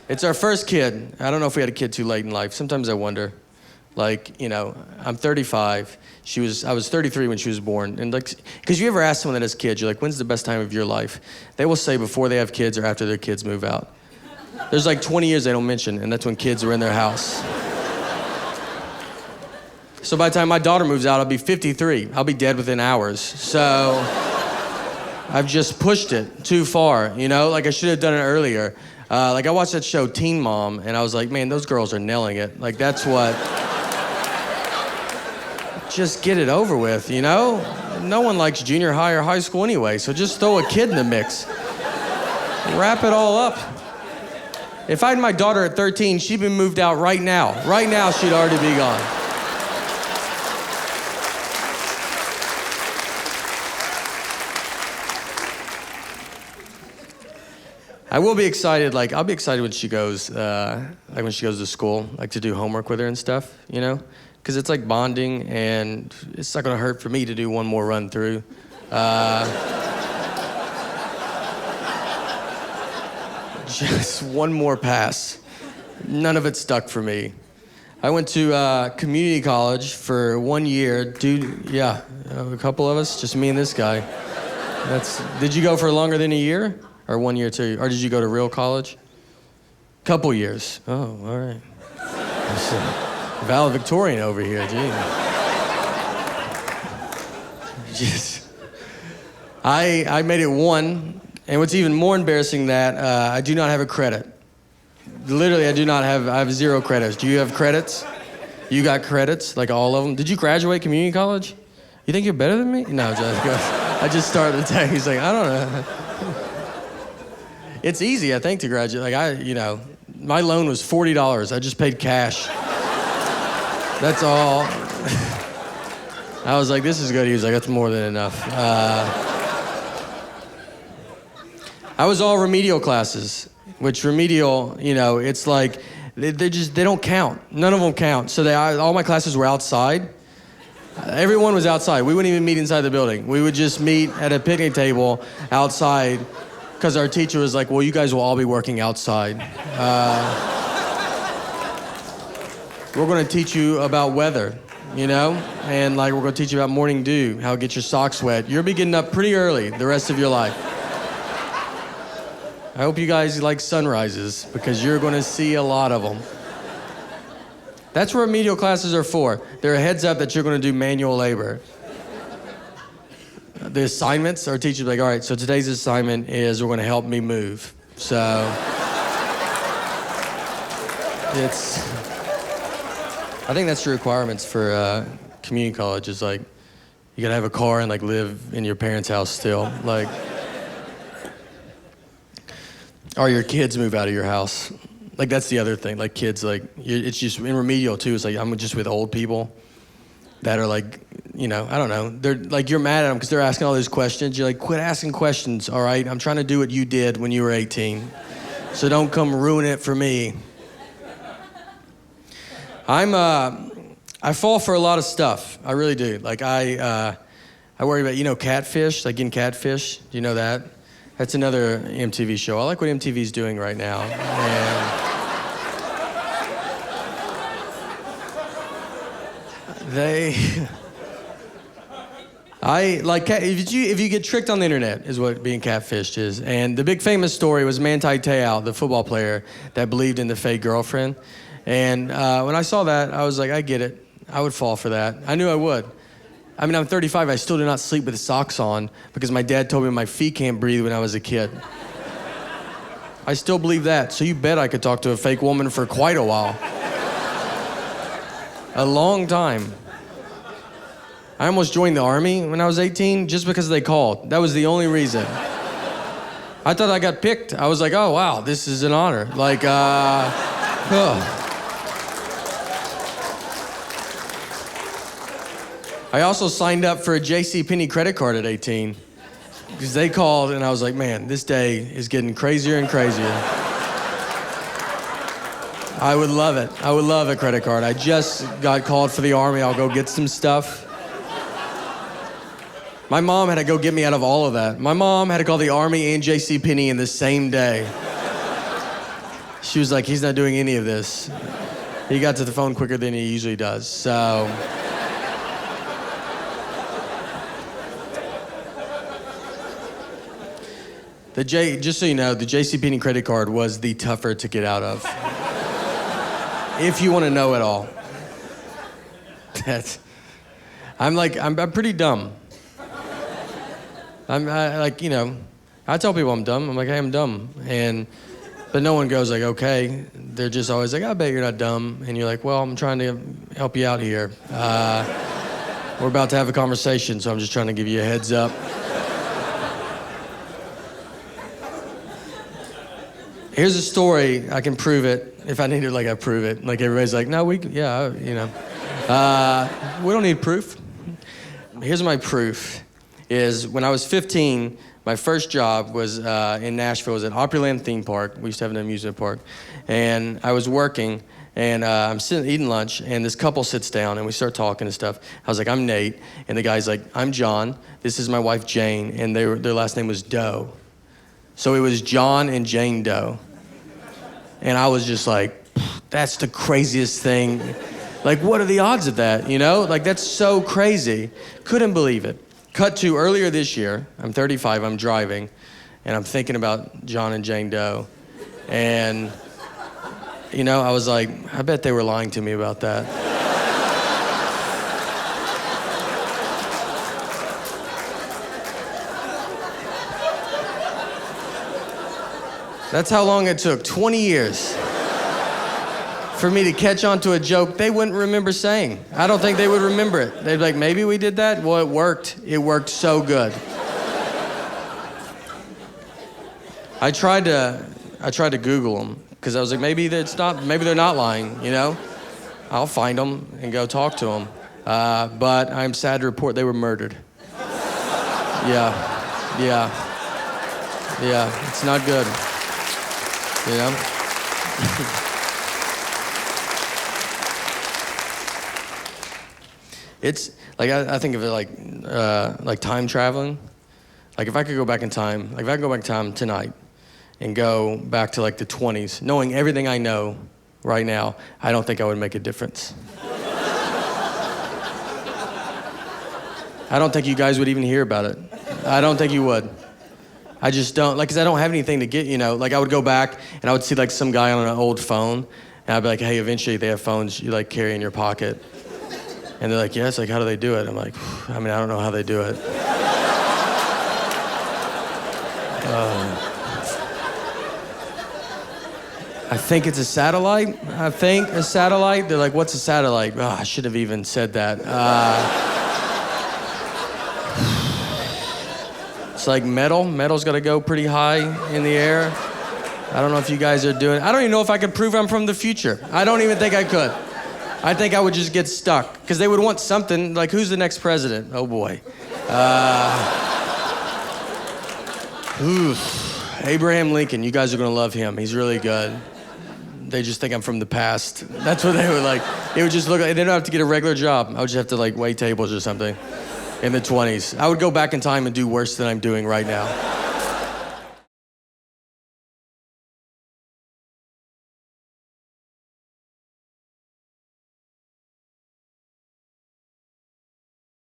It's our first kid. I don't know if we had a kid too late in life. Sometimes I wonder. Like, you know, I'm 35. I was 33 when she was born. And like, because you ever ask someone that has kids, you're like, when's the best time of your life? They will say before they have kids or after their kids move out. There's like 20 years they don't mention, and that's when kids are in their house. So by the time my daughter moves out, I'll be 53. I'll be dead within hours. So I've just pushed it too far, you know? Like I should have done it earlier. Like I watched that show Teen Mom, and I was like, man, those girls are nailing it. Like that's what... Just get it over with, you know? No one likes junior high or high school anyway, so just throw a kid in the mix. Wrap it all up. If I had my daughter at 13, she'd been moved out right now. Right now, she'd already be gone. I will be excited, like, I'll be excited when she goes, when she goes to school, like to do homework with her and stuff, you know? Because it's like bonding, and it's not gonna hurt for me to do one more run through. Just one more pass. None of it stuck for me. I went to community college for 1 year. Dude, yeah, a couple of us, just me and this guy. Did you go for longer than a year? Or 1 year too? Or did you go to real college? Couple years. Oh, all right. Valedictorian over here, gee. I made it one, and what's even more embarrassing that I do not have a credit. Literally, I have 0 credits. Do you have credits? You got credits, like all of them? Did you graduate community college? You think you're better than me? No, I just started the day. He's like, I don't know. It's easy, I think, to graduate. Like my loan was $40. I just paid cash. That's all. I was like, this is good. He was like, that's more than enough. I was all remedial classes, which remedial, you know, it's like, they don't count. None of them count. So all my classes were outside. Everyone was outside. We wouldn't even meet inside the building. We would just meet at a picnic table outside because our teacher was like, well, you guys will all be working outside. We're gonna teach you about weather, you know? And like, we're gonna teach you about morning dew, how to get your socks wet. You'll be getting up pretty early the rest of your life. I hope you guys like sunrises because you're gonna see a lot of them. That's what remedial classes are for. They're a heads up that you're gonna do manual labor. The assignments, our teacher's like, all right, so today's assignment is we're gonna help me move. So, I think that's the requirements for community college is like, you gotta have a car and like live in your parents' house still. Like, or your kids move out of your house. Like that's the other thing, like kids, like it's just in remedial too, it's like I'm just with old people that are like, you know, I don't know. They're like, you're mad at them because they're asking all these questions. You're like, quit asking questions, all right? I'm trying to do what you did when you were 18. So don't come ruin it for me. I fall for a lot of stuff. I really do. Like I worry about, you know, Catfish, like in Catfish. Do you know that? That's another MTV show. I like what MTV's doing right now. And if you get tricked on the internet is what being catfished is. And the big famous story was Manti Te'o, the football player that believed in the fake girlfriend. And when I saw that, I was like, I get it. I would fall for that. I knew I would. I mean, I'm 35. I still do not sleep with socks on because my dad told me my feet can't breathe when I was a kid. I still believe that. So you bet I could talk to a fake woman for quite a while. A long time. I almost joined the Army when I was 18 just because they called. That was the only reason. I thought I got picked. I was like, oh, wow, this is an honor. Like, I also signed up for a JCPenney credit card at 18 because they called and I was like, man, this day is getting crazier and crazier. I would love it. I would love a credit card. I just got called for the Army. I'll go get some stuff. My mom had to go get me out of all of that. My mom had to call the Army and JCPenney in the same day. She was like, he's not doing any of this. He got to the phone quicker than he usually does, so. Just so you know, the JCPenney credit card was the tougher to get out of. If you want to know it all. I'm pretty dumb. I tell people I'm dumb. I'm like, hey, I'm dumb. But no one goes like, okay. They're just always like, I bet you're not dumb. And you're like, well, I'm trying to help you out here. We're about to have a conversation, so I'm just trying to give you a heads up. Here's a story. I can prove it. If I need it, I prove it. Like, everybody's like, no, we don't need proof. Here's my proof. Is when I was 15, my first job was in Nashville. It was at Opryland Theme Park. We used to have an amusement park. And I was working, and I'm sitting eating lunch, and this couple sits down, and we start talking and stuff. I was like, I'm Nate. And the guy's like, I'm John. This is my wife, Jane. And their last name was Doe. So it was John and Jane Doe. And I was just like, that's the craziest thing. Like, what are the odds of that, That's so crazy. Couldn't believe it. Cut to earlier this year. I'm 35, I'm driving, and I'm thinking about John and Jane Doe. And, I was like, I bet they were lying to me about that. That's how long it took, 20 years. For me to catch on to a joke they wouldn't remember saying. I don't think they would remember it. They'd be like, maybe we did that? Well, it worked. It worked so good. I tried to Google them, because I was like, maybe they're not lying, I'll find them and go talk to them. But I'm sad to report they were murdered. Yeah, it's not good, It's like, I think of it like time traveling. Like, if I could go back in time, if I could go back in time tonight and go back to the 20s, knowing everything I know right now, I don't think I would make a difference. I don't think you guys would even hear about it. I don't think you would. I just don't, because I don't have anything to get, I would go back and I would see some guy on an old phone, and I'd be like, hey, eventually they have phones you carry in your pocket. And they're like, yes, how do they do it? I'm like, I don't know how they do it. I think it's a satellite. They're like, what's a satellite? Oh, I should have even said that. It's like metal. Metal's got to go pretty high in the air. I don't know if you guys are doing it. I don't even know if I could prove I'm from the future. I don't even think I could. I think I would just get stuck, because they would want something, like, who's the next president? Oh, boy. Abraham Lincoln, you guys are going to love him. He's really good. They just think I'm from the past. That's what they would like. It would just look like, they don't have to get a regular job. I would just have to, wait tables or something in the 20s. I would go back in time and do worse than I'm doing right now.